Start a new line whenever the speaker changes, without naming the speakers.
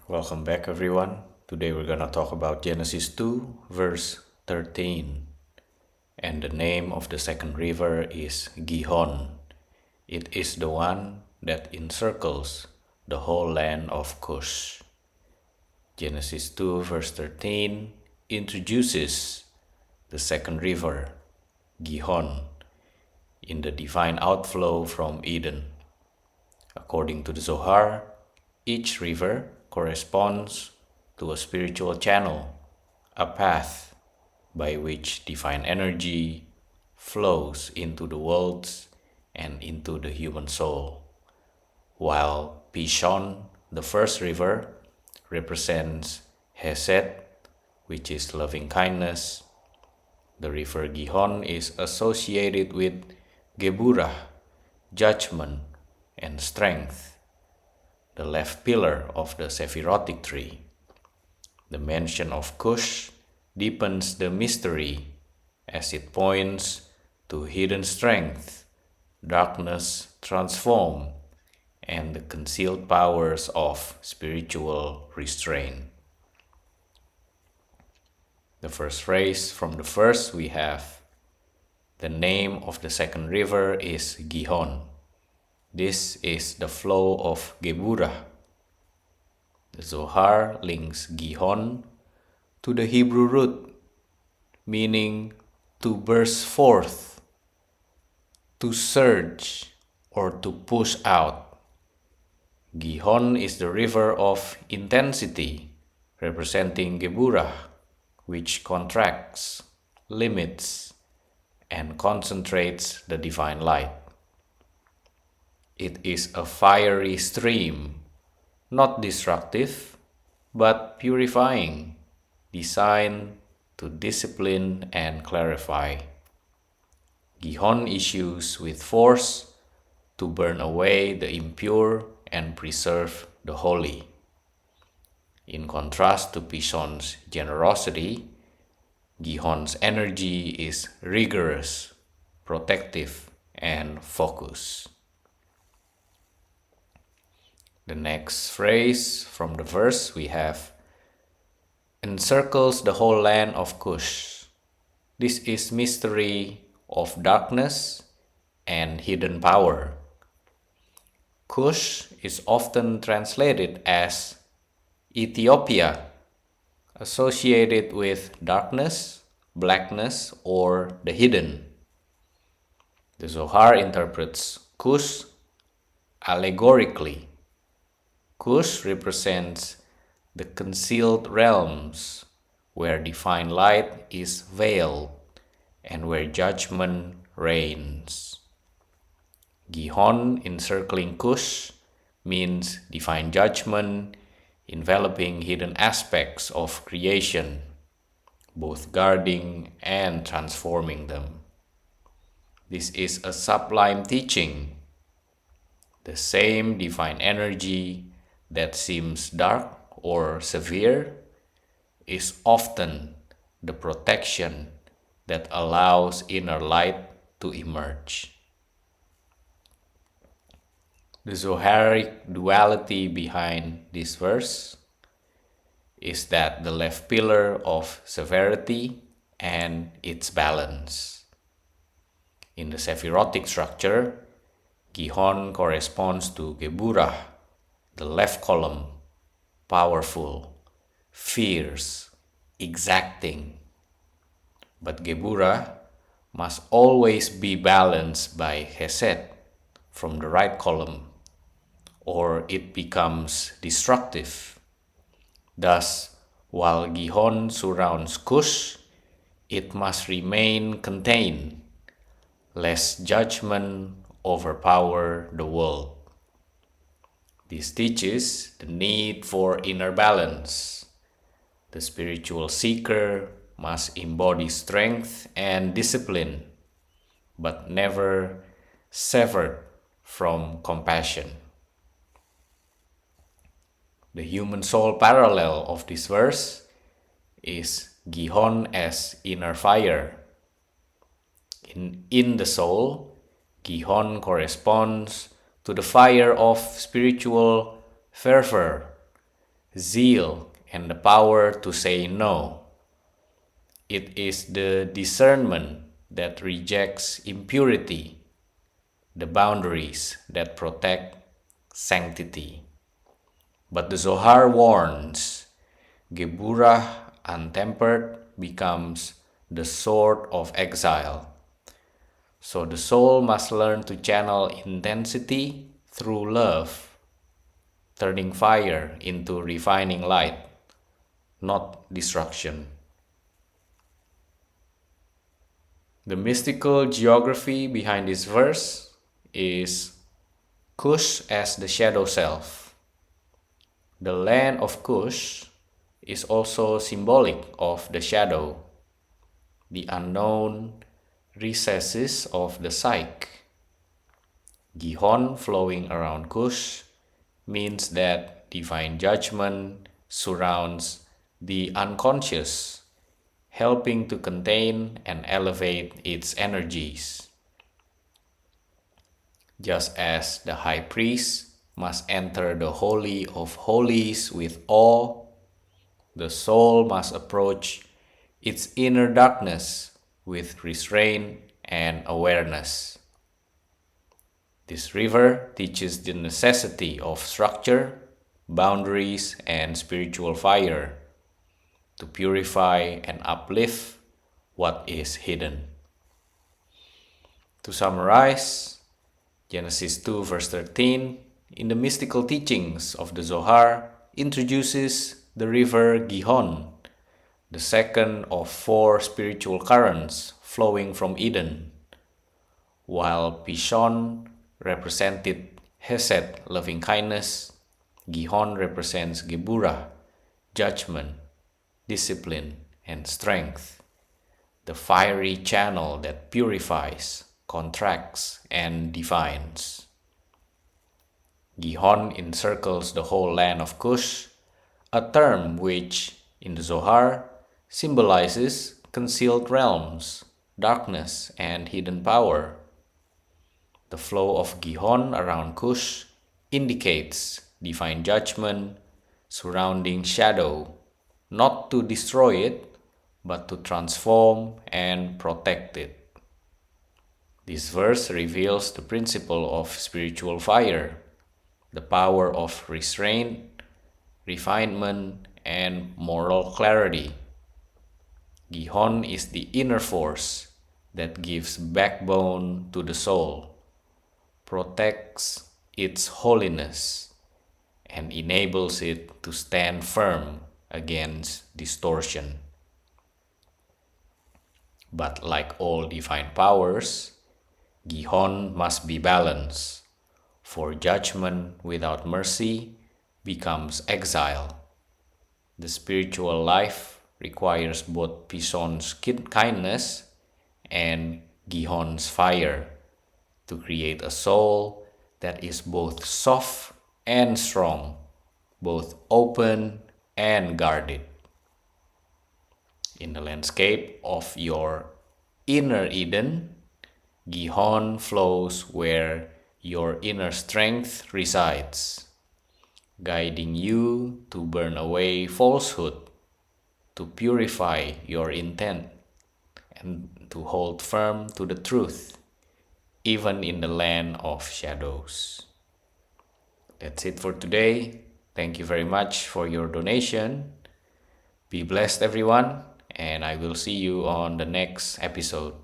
Welcome back, everyone. Today we're gonna talk about Genesis 2, verse 13. And the name of the second river is Gihon. It is the one that encircles the whole land of Cush. Genesis 2, verse 13 introduces the second river, Gihon, in the divine outflow from Eden. According to the Zohar, each river corresponds to a spiritual channel, a path by which divine energy flows into the worlds and into the human soul, while Pishon, the first river, represents Hesed, which is loving kindness. The river Gihon is associated with Geburah, judgment, and strength, the left pillar of the Sephirotic tree. The mention of Cush deepens the mystery as it points to hidden strength, darkness transformed, and the concealed powers of spiritual restraint. The first phrase from the verse we have, the name of the second river is Gihon. This is the flow of Geburah. The Zohar links Gihon to the Hebrew root, meaning to burst forth, to surge, or to push out. Gihon is the river of intensity, representing Geburah, which contracts, limits, and concentrates the divine light. It is a fiery stream, not destructive, but purifying, designed to discipline and clarify. Gihon issues with force to burn away the impure and preserve the holy. In contrast to Pishon's generosity, Gihon's energy is rigorous, protective, and focused. The next phrase from the verse we have, encircles the whole land of Cush. This is mystery of darkness and hidden power. Cush is often translated as Ethiopia, associated with darkness, blackness, or the hidden. The Zohar interprets Cush allegorically. Cush represents the concealed realms where divine light is veiled and where judgment reigns. Gihon encircling Cush means divine judgment enveloping hidden aspects of creation, both guarding and transforming them. This is a sublime teaching. The same divine energy that seems dark or severe is often the protection that allows inner light to emerge. The Zoharic duality behind this verse is that the left pillar of severity and its balance. In the Sephirotic structure, Gihon corresponds to Geburah, the left column, powerful, fierce, exacting. But Geburah must always be balanced by Hesed from the right column, or it becomes destructive. Thus, while Gihon surrounds Cush, it must remain contained, lest judgment overpower the world. This teaches the need for inner balance. The spiritual seeker must embody strength and discipline, but never severed from compassion. The human soul parallel of this verse is Gihon as inner fire. In the soul, Gihon corresponds to the fire of spiritual fervor, zeal, and the power to say no. It is the discernment that rejects impurity, the boundaries that protect sanctity. But the Zohar warns, Geburah untempered becomes the sword of exile. So the soul must learn to channel intensity through love, turning fire into refining light, not destruction. The mystical geography behind this verse is Kush as the shadow self. The land of Kush is also symbolic of the shadow, the unknown recesses of the psyche. Gihon flowing around Kush means that divine judgment surrounds the unconscious, helping to contain and elevate its energies. Just as the high priest must enter the Holy of Holies with awe, the soul must approach its inner darkness with restraint and awareness. This river teaches the necessity of structure, boundaries, and spiritual fire to purify and uplift what is hidden. To summarize, Genesis 2 verse 13 in the mystical teachings of the Zohar introduces the river Gihon, the second of 4 spiritual currents flowing from Eden, while Pishon represented Hesed, loving kindness, Gihon represents Geburah, judgment, discipline, and strength, the fiery channel that purifies, contracts, and defines. Gihon encircles the whole land of Kush, a term which, in the Zohar, symbolizes concealed realms, darkness, and hidden power. The flow of Gihon around Kush indicates divine judgment surrounding shadow, not to destroy it, but to transform and protect it. This verse reveals the principle of spiritual fire, the power of restraint, refinement, and moral clarity. Gihon is the inner force that gives backbone to the soul, protects its holiness, and enables it to stand firm against distortion. But like all divine powers, Gihon must be balanced, for judgment without mercy becomes exile. The spiritual life requires both Pishon's kindness and Gihon's fire to create a soul that is both soft and strong, both open and guarded. In the landscape of your inner Eden, Gihon flows where your inner strength resides, guiding you to burn away falsehood, to purify your intent, and to hold firm to the truth, even in the land of shadows. That's it for today. Thank you very much for your donation. Be blessed, everyone, and I will see you on the next episode.